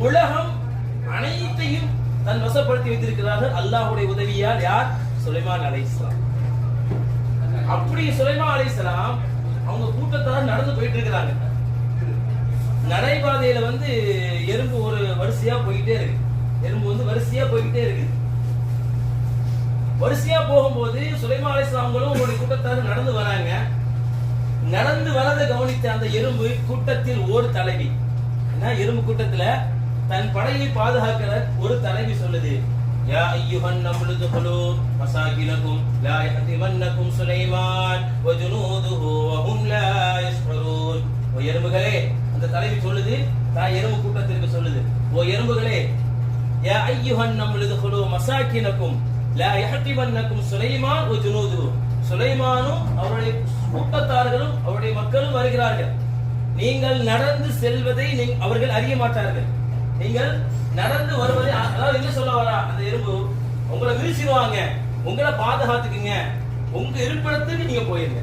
உலகம் அனைத்தையும் தன் வசப்படுத்தி வைத்திருக்கிறார்கள் அல்லாஹ்வுடைய உதவியால். யார்? சுலைமான் அலைஹிஸ்ஸலாம். அப்படி சுலைமான் அலைஹிஸ்ஸலாம் அவங்க கூட்டத்தார் நடந்து போயிட்டு இருக்கிறாங்க. நடைபாதையில எறும்பு ஒரு வரிசையா போயிட்டே இருக்கு. எறும்பு வரிசையா போய்கிட்டே இருக்கு. வரிசையா போகும்போது சுலைமான் அலைஹிஸ்ஸலாம் அவங்களும் அவங்களுடைய கூட்டத்தார் நடந்து வராங்க. நடந்து வரதை கவனித்த அந்த எறும்பு கூட்டத்தில் ஒரு தலைவி, எறும்பு கூட்டத்துல தன் படையை பாதுகாக்கிற ஒரு தலைவி சொல்லுது, யா அய்யுஹன் நம்லு துஹுலு மசாகினகும் லா யஹ்திமன்னகும் சுலைமான் வ ஜுனூதுஹு வ ஹும் லா யஷ்உரூன். ஓ எறும்புகளே, அந்த தலைவி சொல்லுது, தான் எறும்பு கூட்டத்திற்கு சொல்லுது, ஓ எறும்புகளே, யா அய்யுஹன் நம்லு துஹுலு மசாகினகும் லா யஹ்திமன்னகும் சுலைமான் வ ஜுனூதுஹு. சுலைமானும் அவருடைய கூட்டத்தார்களும் அவருடைய மக்களும் வருகிறார்கள். நீங்கள் நடந்து செல்வதை அவர்கள் அறிய மாட்டார்கள். நீங்கள் நடந்து வருவதை, அதாவது என்ன சொல்ல வரா அந்த எறும்பு, உங்களை வீழ்ச்சிடுவாங்க, உங்களை பாதுகாத்துக்குங்க, உங்க இருப்பிடத்துக்கு நீங்க போயிருங்க.